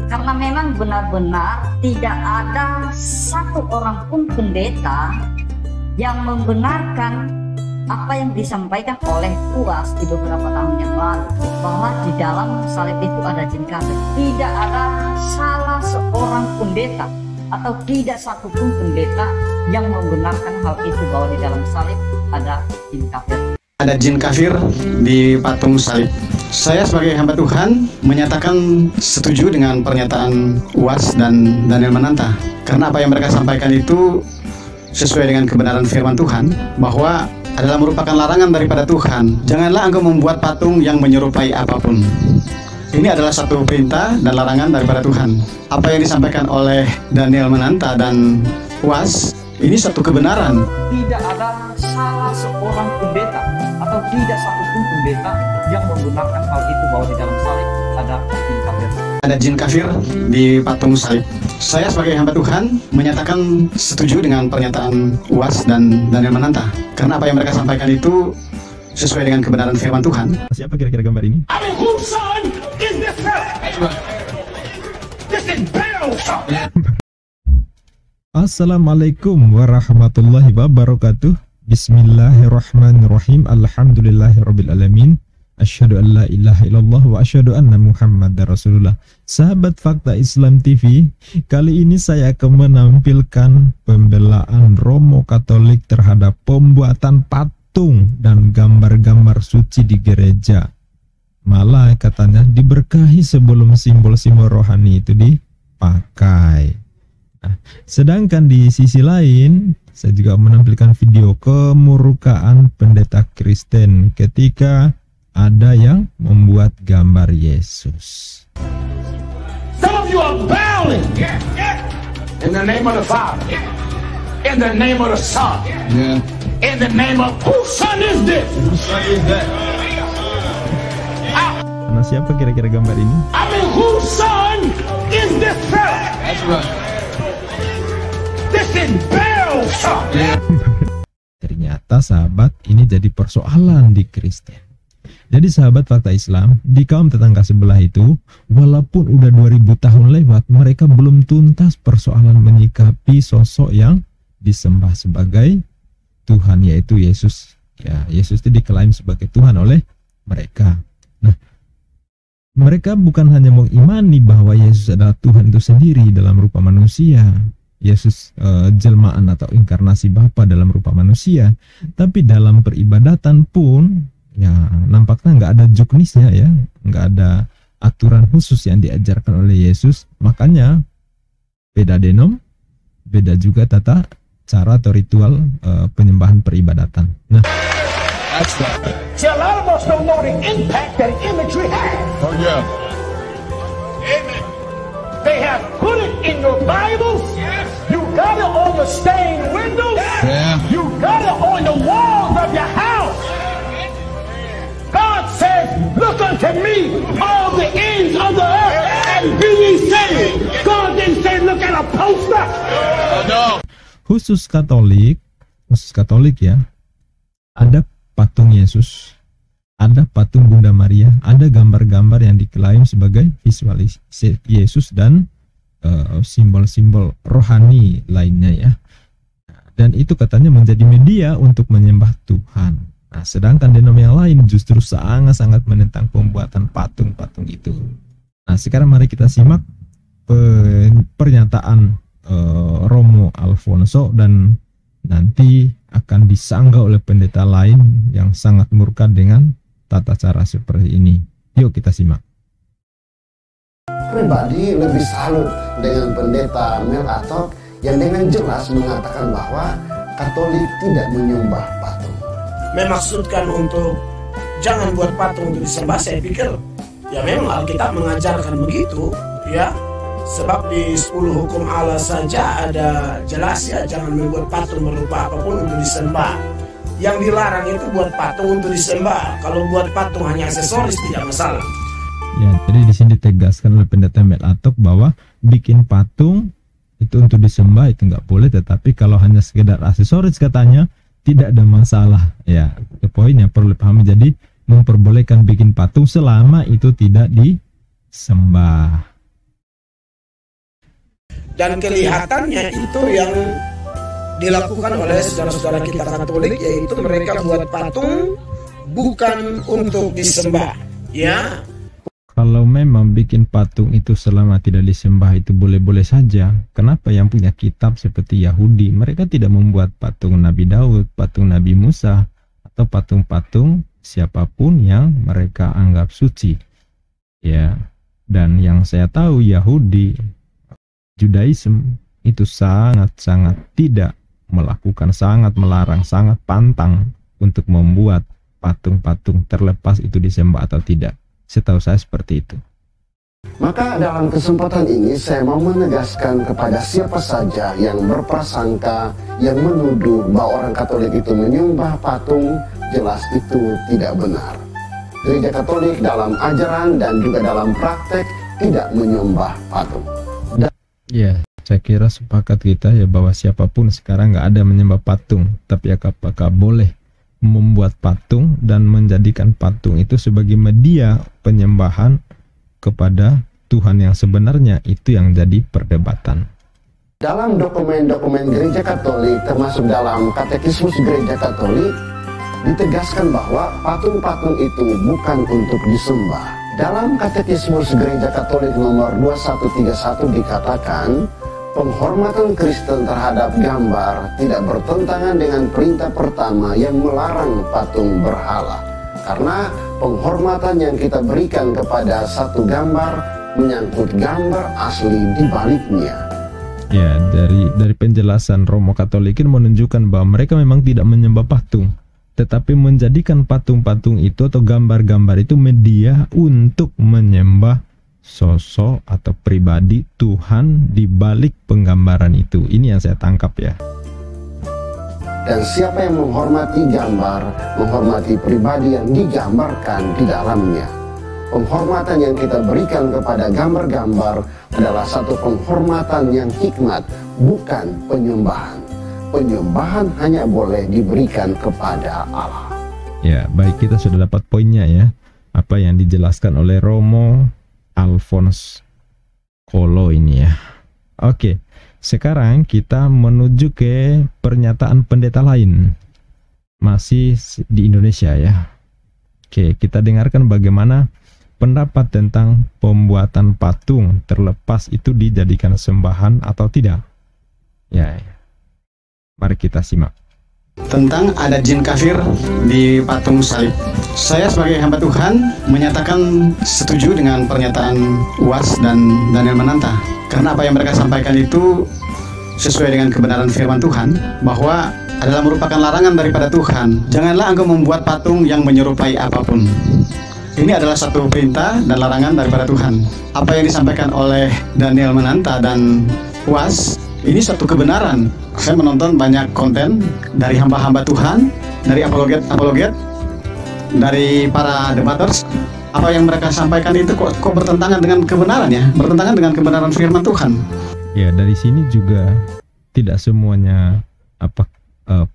Karena memang benar-benar tidak ada satu orang pun pendeta yang membenarkan apa yang disampaikan oleh UAS di beberapa tahun yang lalu, bahwa di dalam salib itu ada jin kafir. Tidak ada salah seorang pendeta atau tidak satupun pendeta yang membenarkan hal itu, bahwa di dalam salib ada jin kafir. Ada jin kafir di patung salib. Saya sebagai hamba Tuhan menyatakan setuju dengan pernyataan UAS dan Daniel Mananta, karena apa yang mereka sampaikan itu sesuai dengan kebenaran firman Tuhan, bahwa adalah merupakan larangan daripada Tuhan. Janganlah engkau membuat patung yang menyerupai apapun. Ini adalah satu perintah dan larangan daripada Tuhan. Apa yang disampaikan oleh Daniel Mananta dan UAS, ini satu kebenaran. Tidak ada salah seorang pendeta atau tidak satupun pendeta yang membenarkan hal itu, bahwa di dalam salib ada jin kafir. Ada jin kafir di patung salib. Saya sebagai hamba Tuhan menyatakan setuju dengan pernyataan UAS dan Daniel Mananta, karena apa yang mereka sampaikan itu sesuai dengan kebenaran firman Tuhan. Siapa kira-kira gambar ini? Assalamualaikum warahmatullahi wabarakatuh. Bismillahirrahmanirrahim. Alhamdulillahirrabbilalamin. Asyhadu an la ilaha illallah wa asyhadu anna Muhammadar Rasulullah. Sahabat Fakta Islam TV, kali ini saya akan menampilkan pembelaan Romo Katolik terhadap pembuatan patung dan gambar-gambar suci di gereja. Malah katanya diberkahi sebelum simbol-simbol rohani itu dipakai. Nah, sedangkan di sisi lain, saya juga menampilkan video kemurkaan pendeta Kristen ketika ada yang membuat gambar Yesus. Some of you are bowing in the name of the Father, in the name of the Son, in the name of whose son is this? Whose son is that? Nah, siapa kira-kira gambar ini? I mean, whose son is this fellow? That's right. This is Baal's son. Ternyata sahabat, ini jadi persoalan di Kristen. Jadi sahabat Fakta Islam, di kaum tetangga sebelah itu, walaupun udah 2000 tahun lewat, mereka belum tuntas persoalan menyikapi sosok yang disembah sebagai Tuhan, yaitu Yesus. Ya, Yesus itu diklaim sebagai Tuhan oleh mereka. Nah, mereka bukan hanya mengimani bahwa Yesus adalah Tuhan itu sendiri dalam rupa manusia, Yesus jelmaan atau inkarnasi Bapa dalam rupa manusia, tapi dalam peribadatan pun ya nampaknya nggak ada juknisnya, ya nggak ada aturan khusus yang diajarkan oleh Yesus. Makanya beda denom, beda juga tata cara atau ritual penyembahan peribadatan. Nah, See, a lot of us don't know the impact that imagery has. Oh yeah. Amen. They have put it in your Bibles. You got it on your stained windows. Yeah. You got it on the walls of your house. God says, look unto me, all the ends of the earth, and be ye saved. God didn't say, look at a poster. No. khusus Katolik ya, ada patung Yesus, ada patung Bunda Maria, ada gambar-gambar yang diklaim sebagai visualisasi Yesus dan simbol-simbol rohani lainnya ya. Dan itu katanya menjadi media untuk menyembah Tuhan. Nah, sedangkan denom yang lain justru sangat-sangat menentang pembuatan patung-patung itu. Nah, sekarang mari kita simak pernyataan Romo Alfonso, dan nanti akan disanggah oleh pendeta lain yang sangat murka dengan tata cara seperti ini. Yuk kita simak. Pribadi lebih salut dengan pendeta Mel Atok yang dengan jelas mengatakan bahwa Katolik tidak menyembah patung. Memaksudkan untuk jangan buat patung untuk disembah, saya pikir ya memang Alkitab mengajarkan begitu ya. Sebab di 10 hukum Allah saja ada jelas ya, jangan membuat patung berupa apapun untuk disembah. Yang dilarang itu buat patung untuk disembah. Kalau buat patung hanya aksesoris tidak masalah. Ya, jadi di sini ditegaskan oleh pendeta Mel Atok bahwa bikin patung itu untuk disembah itu nggak boleh, tetapi kalau hanya sekedar aksesoris katanya tidak ada masalah. Ya, itu poin yang perlu dipahami. Jadi memperbolehkan bikin patung selama itu tidak disembah. Dan kelihatannya itu yang dilakukan oleh saudara-saudara kita Katolik, yaitu mereka buat patung bukan untuk disembah. Ya. Kalau memang bikin patung itu selama tidak disembah itu boleh-boleh saja, kenapa yang punya kitab seperti Yahudi mereka tidak membuat patung Nabi Daud, patung Nabi Musa, atau patung-patung siapapun yang mereka anggap suci? Ya, dan yang saya tahu Yahudi, Judaism itu sangat-sangat tidak melakukan, sangat melarang, sangat pantang untuk membuat patung-patung terlepas itu disembah atau tidak. Setahu saya seperti itu. Maka dalam kesempatan ini saya mau menegaskan kepada siapa saja yang berprasangka, yang menuduh bahwa orang Katolik itu menyembah patung, jelas itu tidak benar. Gereja Katolik dalam ajaran dan juga dalam praktek tidak menyembah patung. Ya, saya kira sepakat kita ya bahwa siapapun sekarang nggak ada menyembah patung, tapi apakah boleh membuat patung dan menjadikan patung itu sebagai media penyembahan kepada Tuhan yang sebenarnya, itu yang jadi perdebatan. Dalam dokumen-dokumen Gereja Katolik, termasuk dalam Katekismus Gereja Katolik, ditegaskan bahwa patung-patung itu bukan untuk disembah. Dalam Katekismus Gereja Katolik nomor 2131 dikatakan, penghormatan Kristen terhadap gambar tidak bertentangan dengan perintah pertama yang melarang patung berhala. Karena penghormatan yang kita berikan kepada satu gambar menyangkut gambar asli di baliknya. Ya, dari penjelasan Romo Katolik ini menunjukkan bahwa mereka memang tidak menyembah patung, tetapi menjadikan patung-patung itu atau gambar-gambar itu media untuk menyembah sosok atau pribadi Tuhan di balik penggambaran itu. Ini yang saya tangkap ya. Dan siapa yang menghormati gambar, menghormati pribadi yang digambarkan di dalamnya. Penghormatan yang kita berikan kepada gambar-gambar adalah satu penghormatan yang hikmat, bukan penyembahan. Penyembahan hanya boleh diberikan kepada Allah. Ya, baik, kita sudah dapat poinnya ya. Apa yang dijelaskan oleh Romo Alphonse Kolo ini ya. Oke, sekarang kita menuju ke pernyataan pendeta lain, masih di Indonesia ya. Oke, kita dengarkan bagaimana pendapat tentang pembuatan patung terlepas itu dijadikan sembahan atau tidak. Ya, mari kita simak. Tentang ada jin kafir di patung salib. Saya sebagai hamba Tuhan menyatakan setuju dengan pernyataan UAS dan Daniel Mananta, karena apa yang mereka sampaikan itu sesuai dengan kebenaran firman Tuhan, bahwa adalah merupakan larangan daripada Tuhan. Janganlah engkau membuat patung yang menyerupai apapun. Ini adalah satu perintah dan larangan daripada Tuhan. Apa yang disampaikan oleh Daniel Mananta dan UAS ini satu kebenaran. Saya menonton banyak konten dari hamba-hamba Tuhan, dari apologet, dari para debaters. Apa yang mereka sampaikan itu kok bertentangan dengan kebenaran ya, bertentangan dengan kebenaran firman Tuhan. Ya, dari sini juga tidak semuanya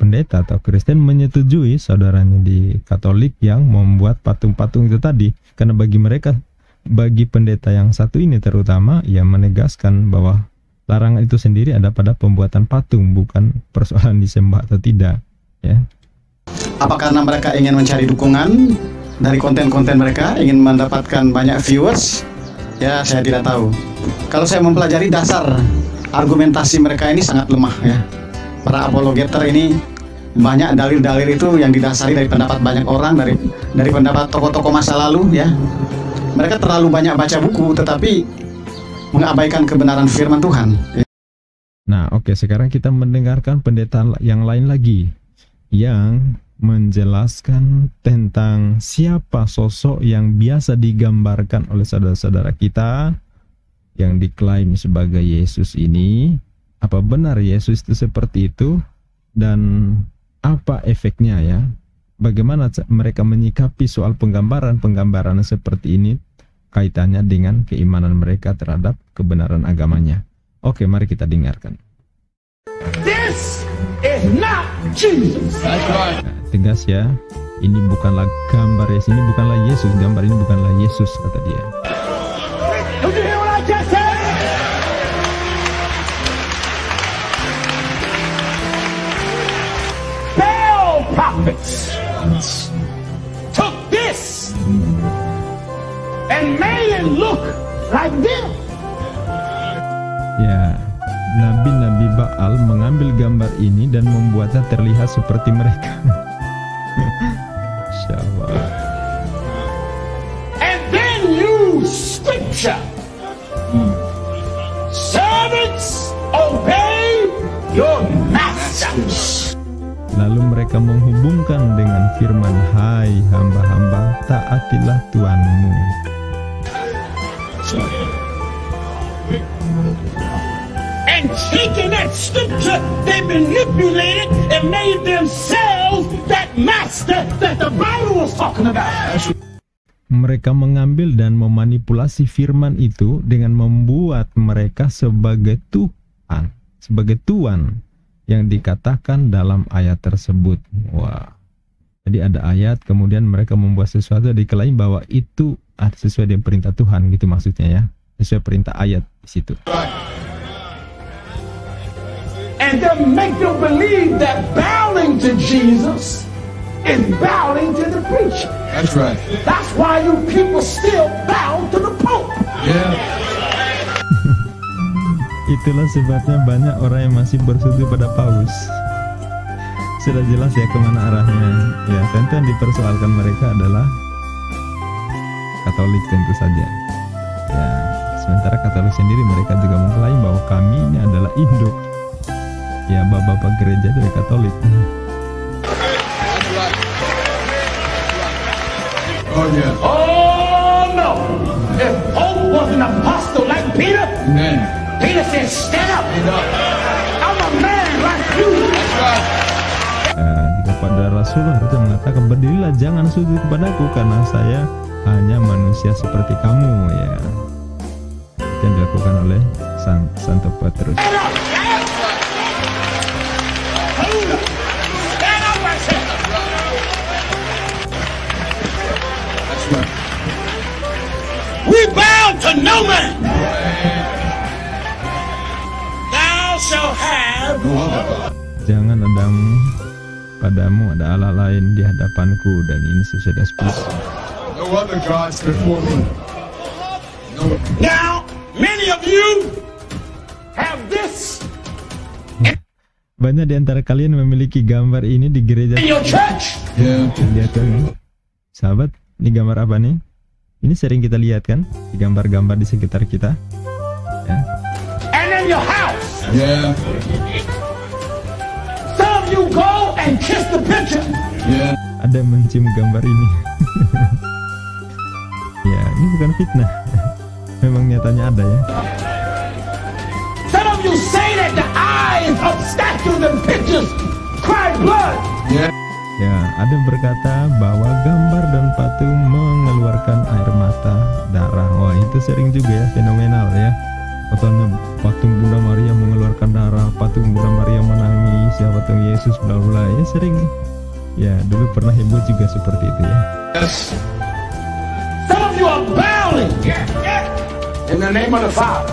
pendeta atau Kristen menyetujui saudaranya di Katolik yang membuat patung-patung itu tadi, karena bagi mereka, bagi pendeta yang satu ini terutama, ia menegaskan bahwa larangan itu sendiri ada pada pembuatan patung, bukan persoalan disembah atau tidak ya. Apa karena mereka ingin mencari dukungan dari konten-konten mereka, ingin mendapatkan banyak viewers? Ya, saya tidak tahu. Kalau saya mempelajari dasar argumentasi mereka ini sangat lemah ya. Para apologeter ini banyak dalil-dalil itu yang didasari dari pendapat banyak orang, dari pendapat tokoh-tokoh masa lalu ya. Mereka terlalu banyak baca buku tetapi mengabaikan kebenaran firman Tuhan. Nah, oke, sekarang kita mendengarkan pendeta yang lain lagi yang menjelaskan tentang siapa sosok yang biasa digambarkan oleh saudara-saudara kita yang diklaim sebagai Yesus ini. Apa benar Yesus itu seperti itu dan apa efeknya ya? Bagaimana mereka menyikapi soal penggambaran seperti ini, kaitannya dengan keimanan mereka terhadap kebenaran agamanya. Oke, mari kita dengarkan. This is not Jesus. Nah, tegas ya, ini bukanlah gambar Yesus, ini bukanlah Yesus, gambar ini bukanlah Yesus, kata dia. Don't you hear what I just said? like them. Ya, nabi-nabi Baal mengambil gambar ini dan membuatnya terlihat seperti mereka. Syawal. And then use scripture. Servants, obey your masters. Lalu mereka menghubungkan dengan firman, hai hamba-hamba, taatilah Tuanmu. And taking that scripture, they manipulated and made themselves that master that the Bible was talking about. Mereka mengambil dan memanipulasi firman itu dengan membuat mereka sebagai Tuhan, sebagai Tuan yang dikatakan dalam ayat tersebut. Wah. Jadi ada ayat, kemudian mereka membuat sesuatu diklaim bahwa itu sesuai dengan perintah Tuhan, gitu maksudnya ya. Sesuai perintah ayat di situ. And then make them believe that bowing to Jesus is bowing to the preacher. That's right. That's why you people still bow to the Pope. Yeah. Itulah sebabnya banyak orang yang masih bersujud pada Paus. Sudah jelas ya kemana arahnya. Ya, tentu yang dipersoalkan mereka adalah Katolik tentu saja. Ya, sementara Katolik sendiri mereka juga mengklaim bahwa kami ini adalah induk. Ya, bapak-bapak gereja dari Katolik. Oh yeah. Oh no! If Pope was an apostle like Peter, Amen. Peter said, "Stand up. I'm a man like you." That's right. Jika pada Rasul harusnya mengatakan, berdirilah, jangan sujud kepadaku karena saya hanya manusia seperti kamu. Ya, itu yang dilakukan oleh Santo Petrus. Stand up. Hallelujah. Stand up, I said. That's right. We bow to no man. Thou shalt have No other. Jangan padamu ada Allah lain di hadapanku, dan ini sudah spesifik. No other gods before me. No. Now, many of you have this Banyak di antara kalian memiliki gambar ini di gereja. in your church. Yeah. Lihat kan, sahabat, ini gambar apa nih? Ini sering kita lihat kan, di gambar-gambar di sekitar kita. Ya. And in your house. Yeah. Some of you go and kiss the picture. Yeah. Ada mencium gambar ini. Ya, ini bukan fitnah. Memang nyatanya ada ya. Some of you say that the eyes of statues and pictures cry blood. Yeah. Ya, ada yang berkata bahwa gambar dan patung mengeluarkan air mata, darah. Wah, itu sering juga ya, fenomenal ya. Contohnya patung Bunda Maria mengeluarkan darah, patung Bunda Maria menangis, ya patung Yesus bla bla. Ya sering. Ya, dulu pernah heboh juga seperti itu ya. Yes. Some of you are bowing in the name of the Father,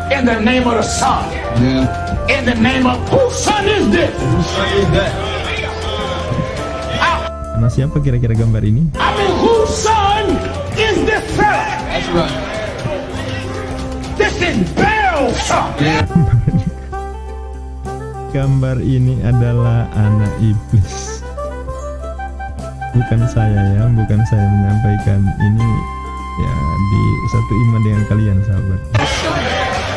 in the name of the Son, Yeah. in the name of whose son is this? Who say that? Karena siapa kira-kira gambar ini? I mean, whose son is this fella? That's right. This is Baal's son. Yeah. Gambar ini adalah anak iblis. Bukan saya ya, bukan saya menyampaikan ini ya, di satu iman dengan kalian sahabat.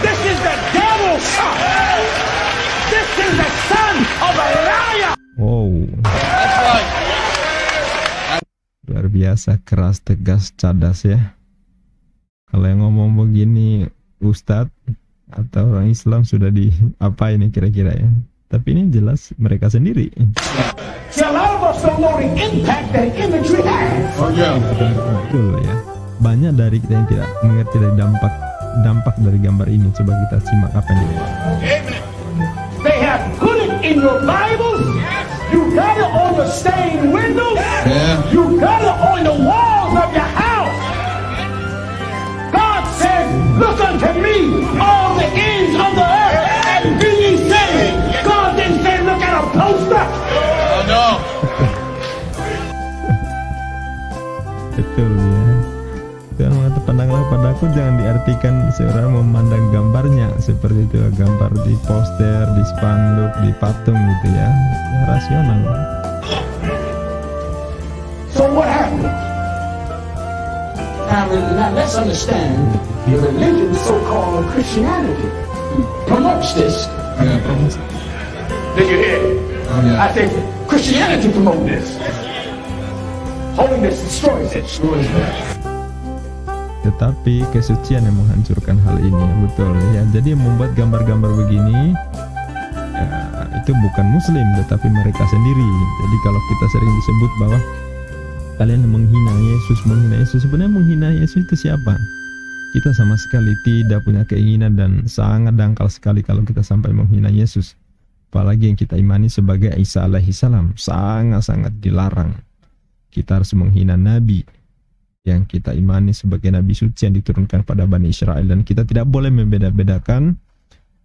This is the devil's son. This is the son of a liar. Wow, That's right. luar biasa, keras, tegas, cadas ya. Kalau yang ngomong begini Ustadz atau orang Islam sudah di apa ini kira-kira ya. Tapi ini jelas mereka sendiri. See, a lot of us don't know the impact that imagery has. Oh yeah. Betul ya. Banyak dari kita yang tidak mengerti dari dampak dari gambar ini. Coba kita simak apa yang dia. They have put it in your Bibles. You got it on the stained windows. Yeah. You got it on the walls of your house. God said, "Look unto me, all the ends of the earth, and be ye saved." God didn't say, "Look at a poster." Oh no. Betul ya. Tuhan mengatakan, pandanglah pada Sodako jangan diartikan seorang memandang gambarnya seperti itu, gambar di poster, di spanduk, di patung gitu ya, rasional. So what happened? Now let's understand, the religion, so-called Christianity, promotes this. Did you hear? I think Christianity promotes this. Holiness destroys it. Tetapi kesucian yang menghancurkan hal ini, betul ya. Jadi yang membuat gambar-gambar begini ya, itu bukan Muslim, tetapi mereka sendiri. Jadi kalau kita sering disebut bahwa kalian menghina Yesus, sebenarnya menghina Yesus itu siapa? Kita sama sekali tidak punya keinginan dan sangat dangkal sekali kalau kita sampai menghina Yesus. Apalagi yang kita imani sebagai Isa alaihissalam, sangat-sangat dilarang. Kita harus menghina Nabi yang kita imani sebagai Nabi suci yang diturunkan pada Bani Israel, dan kita tidak boleh membeda-bedakan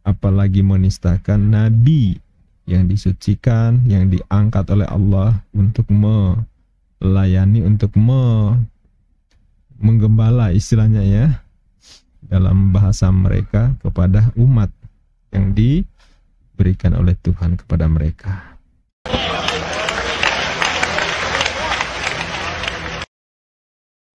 apalagi menistakan Nabi yang disucikan, yang diangkat oleh Allah untuk melayani, untuk menggembala istilahnya ya dalam bahasa mereka kepada umat yang diberikan oleh Tuhan kepada mereka.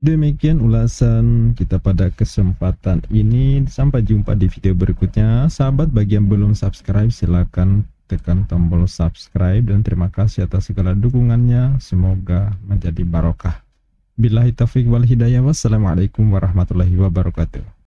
Demikian ulasan kita pada kesempatan ini. Sampai jumpa di video berikutnya. Sahabat, bagi yang belum subscribe silakan tekan tombol subscribe, dan terima kasih atas segala dukungannya. Semoga menjadi barokah. Billahi taufiq wal hidayah. Wassalamualaikum warahmatullahi wabarakatuh.